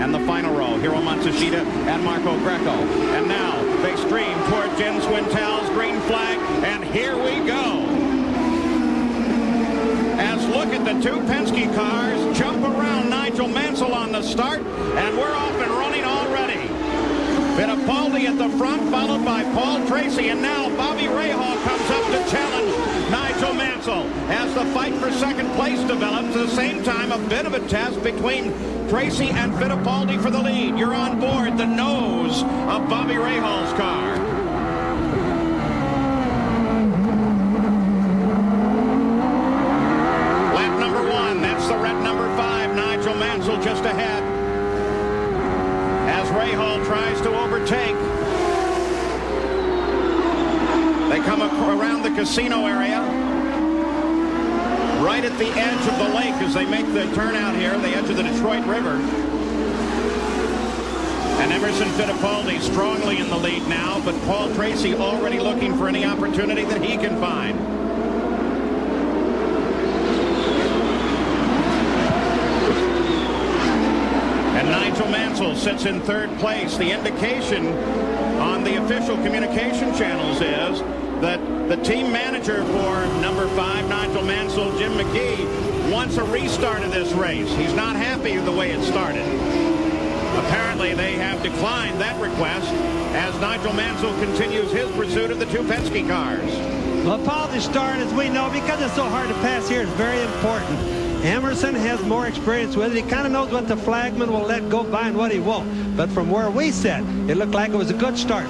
and the final row. Hiro Matsushita and Marco Greco. And now they stream toward Jen Swintel's green flag, and here we go. As look at the two Penske cars jump around Nigel Mansell on the start, and we're off and running already. Fittipaldi at the front, followed by Paul Tracy, and now Bobby Rahal comes up to challenge Nigel Mansell as the fight for second place develops. At the same time, a bit of a test between Tracy and Fittipaldi for the lead. You're on board the nose of Bobby Rahal's car. Lap number 1, that's the red number 5, Nigel Mansell just ahead as Rahal tries to overtake. They come around the casino area, right at the edge of the lake as they make the turnout here, the edge of the Detroit River. And Emerson Fittipaldi strongly in the lead now, but Paul Tracy already looking for any opportunity that he can find. And Nigel Mansell sits in third place. The indication on the official communication channels is that the team manager for number 5, Nigel Mansell, Jim McGee, wants a restart of this race. He's not happy with the way it started. Apparently they have declined that request as Nigel Mansell continues his pursuit of the two Penske cars. Well, Paul, the start, as we know, because it's so hard to pass here, is very important. Emerson has more experience with it. He kind of knows what the flagman will let go by and what he won't. But from where we sat, it looked like it was a good start.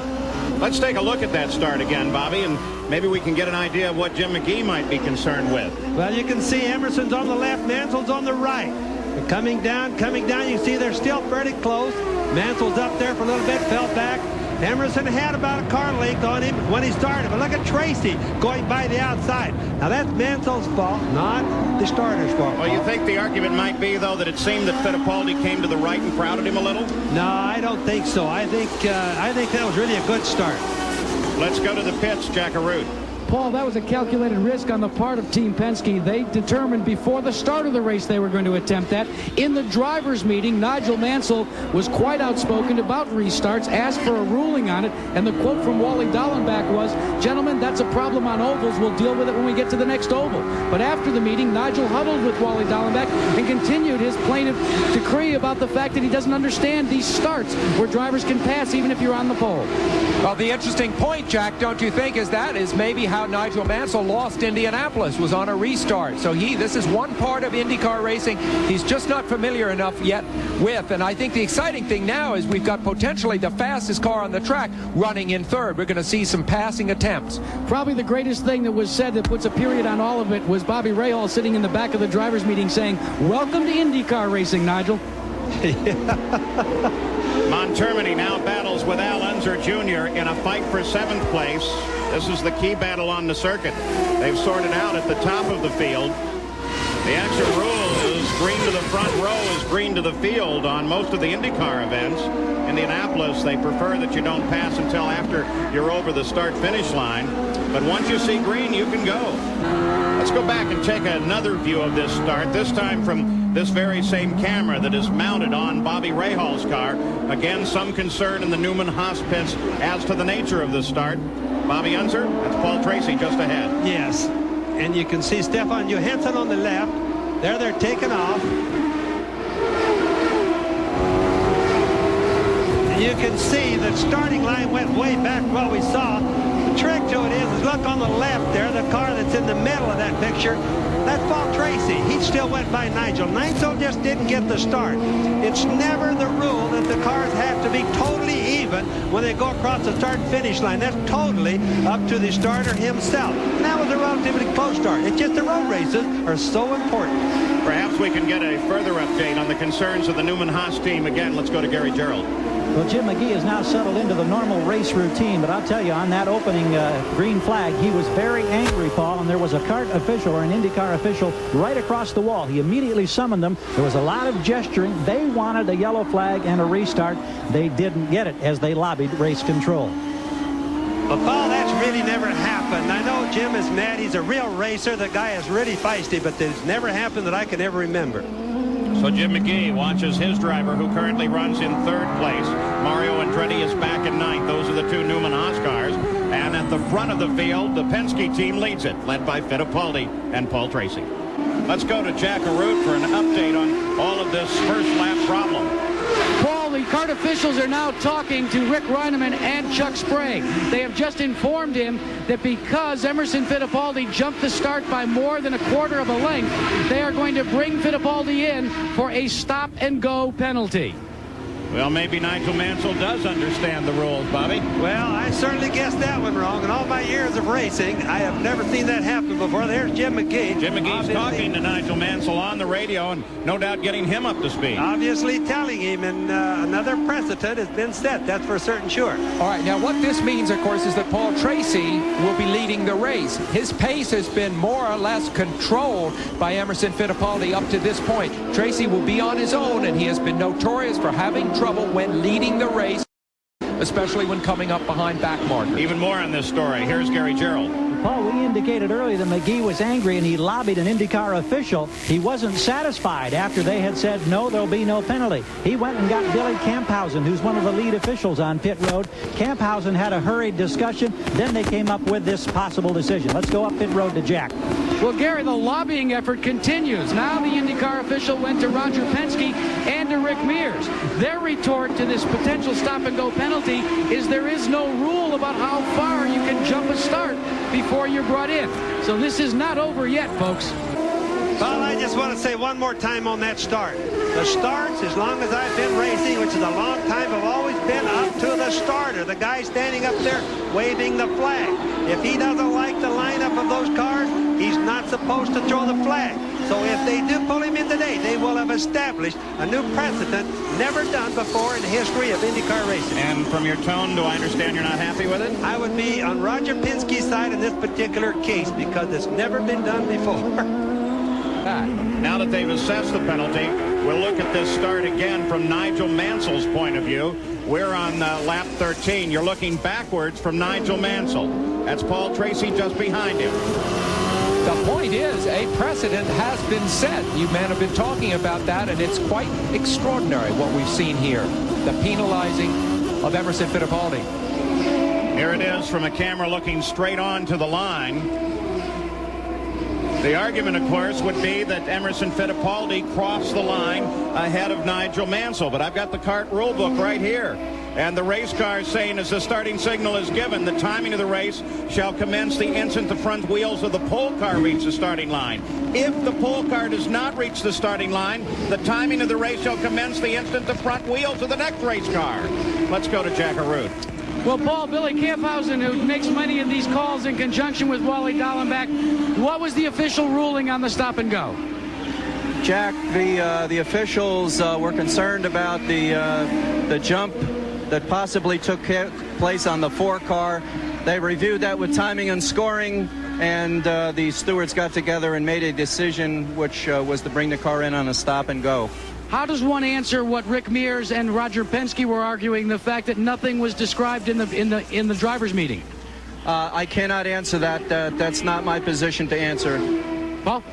Let's take a look at that start again, Bobby, and maybe we can get an idea of what Jim McGee might be concerned with. Well, you can see Emerson's on the left, Mansell's on the right. They're coming down. You see they're still fairly close. Mansell's up there for a little bit, fell back. Emerson had about a car length on him when he started. But look at Tracy going by the outside. Now, that's Mansell's fault, not the starter's fault. Well, you think the argument might be, though, that it seemed that Fittipaldi came to the right and crowded him a little? No, I don't think so. I think that was really a good start. Let's go to the pits, Jack Arute. Paul, that was a calculated risk on the part of Team Penske. They determined before the start of the race they were going to attempt that. In the drivers' meeting, Nigel Mansell was quite outspoken about restarts, asked for a ruling on it, and the quote from Wally Dallenbach was, "Gentlemen, that's a problem on ovals. We'll deal with it when we get to the next oval." But after the meeting, Nigel huddled with Wally Dallenbach and continued his plaintive decree about the fact that he doesn't understand these starts where drivers can pass even if you're on the pole. Well, the interesting point, Jack, don't you think, is maybe how Nigel Mansell lost Indianapolis, was on a restart. So this is one part of IndyCar racing he's just not familiar enough yet with. And I think the exciting thing now is we've got potentially the fastest car on the track running in third. We're going to see some passing attempts. Probably the greatest thing that was said that puts a period on all of it was Bobby Rahal sitting in the back of the drivers' meeting saying, "Welcome to IndyCar racing, Nigel." Montermini now battles with Al Unser Jr. in a fight for 7th place. This is the key battle on the circuit. They've sorted out at the top of the field. The action rule is green to the front row is green to the field on most of the IndyCar events. Indianapolis, they prefer that you don't pass until after you're over the start-finish line. But once you see green, you can go. Let's go back and take another view of this start, this time from this very same camera that is mounted on Bobby Rahal's car. Again, some concern in the Newman-Haas pits as to the nature of the start. Bobby Unser, that's Paul Tracy just ahead. Yes, and you can see Stefan Johansson on the left. There they're taking off. And you can see the starting line went way back from what we saw. The trick to it is look on the left there, the car that's in the middle of that picture. That's Paul Tracy. He still went by Nigel. Nigel just didn't get the start. It's never the rule that the cars have to be totally even when they go across the start and finish line. That's totally up to the starter himself. And that was a relatively close start. It's just the road races are so important. Perhaps we can get a further update on the concerns of the Newman-Haas team. Again, let's go to Gary Gerald. Well, Jim McGee has now settled into the normal race routine, but I'll tell you, on that opening green flag, he was very angry, Paul, and there was a kart official or an IndyCar official right across the wall. He immediately summoned them. There was a lot of gesturing. They wanted a yellow flag and a restart. They didn't get it as they lobbied race control. Well, Paul, that's really never happened. I know Jim is mad. He's a real racer. The guy is really feisty, but it's never happened that I can ever remember. So Jim McGee watches his driver, who currently runs in 3rd place. Mario Andretti is back in 9th. Those are the 2 Newman Haas cars. And at the front of the field, the Penske team leads it, led by Fittipaldi and Paul Tracy. Let's go to Jack Arute for an update on all of this first lap problem. Paul, the kart officials are now talking to Rick Reineman and Chuck Sprague. They have just informed him that because Emerson Fittipaldi jumped the start by more than a quarter of a length, they are going to bring Fittipaldi in for a stop-and-go penalty. Well, maybe Nigel Mansell does understand the rules, Bobby. Well, I certainly guessed that one wrong. In all my years of racing, I have never seen that happen before. There's Jim McGee. Jim McGee's talking to Nigel Mansell on the radio and no doubt getting him up to speed. Obviously telling him, and another precedent has been set. That's for certain sure. All right, now what this means, of course, is that Paul Tracy will be leading the race. His pace has been more or less controlled by Emerson Fittipaldi up to this point. Tracy will be on his own, and he has been notorious for having trouble when leading the race, especially when coming up behind back markers. Even more on this story. Here's Gary Gerald. Paul, we indicated earlier that McGee was angry and he lobbied an IndyCar official. He wasn't satisfied after they had said, no, there'll be no penalty. He went and got Billy Camphausen, who's one of the lead officials on pit road. Camphausen had a hurried discussion. Then they came up with this possible decision. Let's go up pit road to Jack. Well, Gary, the lobbying effort continues. Now the IndyCar official went to Roger Penske and to Rick Mears. Their retort to this potential stop-and-go penalty is there is no rule about how far you can jump a start before you're brought in. So this is not over yet, folks. Well, I just want to say one more time on that start. The starts, as long as I've been racing, which is a long time, have always been up to the starter, the guy standing up there waving the flag. If he doesn't like the lineup of those cars, he's not supposed to throw the flag. So if they do pull him in today, they will have established a new precedent never done before in the history of IndyCar racing. And from your tone, do I understand you're not happy with it? I would be on Roger Penske's side in this particular case because it's never been done before. Now that they've assessed the penalty, we'll look at this start again from Nigel Mansell's point of view. We're on lap 13. You're looking backwards from Nigel Mansell. That's Paul Tracy just behind him. The point is, a precedent has been set. You men have been talking about that, and it's quite extraordinary what we've seen here. The penalizing of Emerson Fittipaldi. Here it is from a camera looking straight on to the line. The argument, of course, would be that Emerson Fittipaldi crossed the line ahead of Nigel Mansell. But I've got the kart rule book right here. And the race car is saying as the starting signal is given, the timing of the race shall commence the instant the front wheels of the pole car reach the starting line. If the pole car does not reach the starting line, the timing of the race shall commence the instant the front wheels of the next race car. Let's go to Jack Arute. Well, Paul, Billy Camphausen, who makes many of these calls in conjunction with Wally Dallenbach, what was the official ruling on the stop and go? Jack, the officials were concerned about the jump that possibly took place on the 4 car. They reviewed that with timing and scoring, and the stewards got together and made a decision, which was to bring the car in on a stop and go. How does one answer what Rick Mears and Roger Penske were arguing, the fact that nothing was described in the drivers' meeting? I cannot answer that. That's not my position to answer. Paul?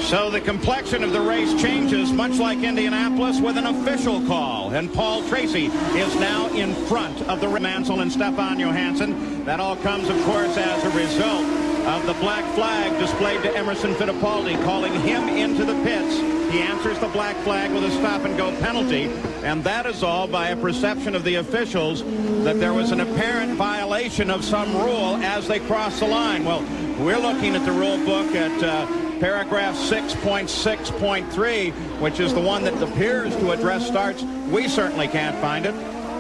So the complexion of the race changes, much like Indianapolis, with an official call. And Paul Tracy is now in front of the Mansell and Stefan Johansson. That all comes, of course, as a result of the black flag displayed to Emerson Fittipaldi, calling him into the pits. He answers the black flag with a stop-and-go penalty, and that is all by a perception of the officials that there was an apparent violation of some rule as they crossed the line. Well, we're looking at the rule book at paragraph 6.6.3, which is the one that appears to address starts. We certainly can't find it.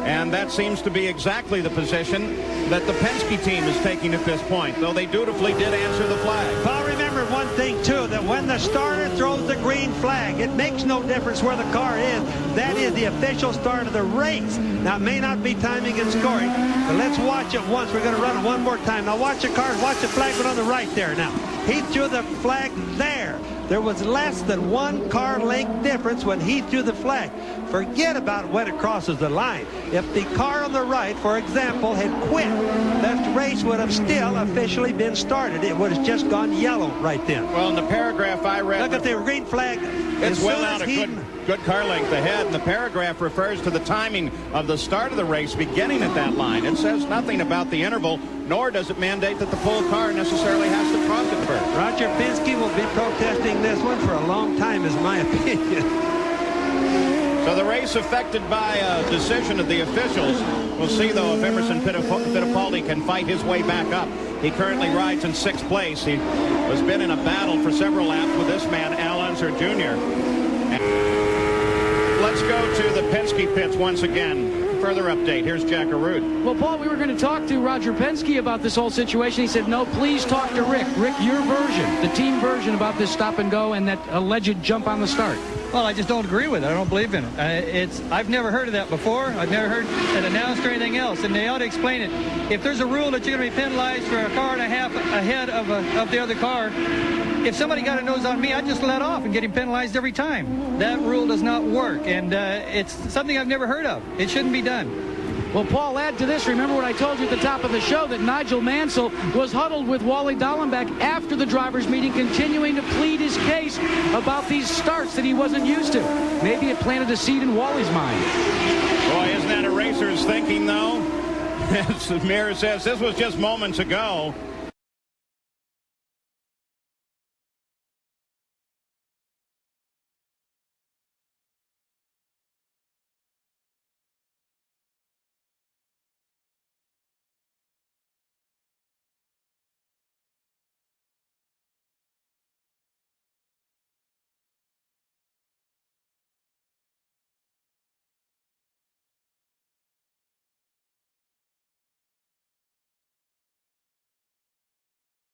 And that seems to be exactly the position that the Penske team is taking at this point, though they dutifully did answer the flag. Paul, remember one thing, too, that when the starter throws the green flag, it makes no difference where the car is. That is the official start of the race. Now, it may not be timing and scoring, but let's watch it once. We're going to run it one more time. Now, watch the cars. Watch the flag one on the right there. Now, he threw the flag there. There was less than 1 car length difference when he threw the flag. Forget about when it crosses the line. If the car on the right, for example, had quit, that race would have still officially been started. It would have just gone yellow right then. Well, in the paragraph I read... Look at the green flag It's well out of good car length ahead, and the paragraph refers to the timing of the start of the race beginning at that line. It says nothing about the interval, nor does it mandate that the full car necessarily has to cross it first. Roger Penske will be protesting this one for a long time, is my opinion. So the race affected by a decision of the officials. We'll see, though, if Emerson Fittipaldi can fight his way back up. He currently rides in 6th place. He has been in a battle for several laps with this man, Al Unser Jr. Let's go to the Penske pits once again. Further update. Here's Jack Arute. Well, Paul, we were going to talk to Roger Penske about this whole situation. He said, no, please talk to Rick. Rick, your version, the team version about this stop and go and that alleged jump on the start. Well, I just don't agree with it. I don't believe in it. I've never heard of that before. I've never heard it announced or anything else, and they ought to explain it. If there's a rule that you're going to be penalized for a car and a half ahead of the other car, if somebody got a nose on me, I'd just let off and get him penalized every time. That rule does not work, and it's something I've never heard of. It shouldn't be done. Well, Paul, add to this, remember what I told you at the top of the show, that Nigel Mansell was huddled with Wally Dallenbach after the drivers' meeting, continuing to plead his case about these starts that he wasn't used to. Maybe it planted a seed in Wally's mind. Boy, isn't that a racer's thinking, though? As Mir says, this was just moments ago.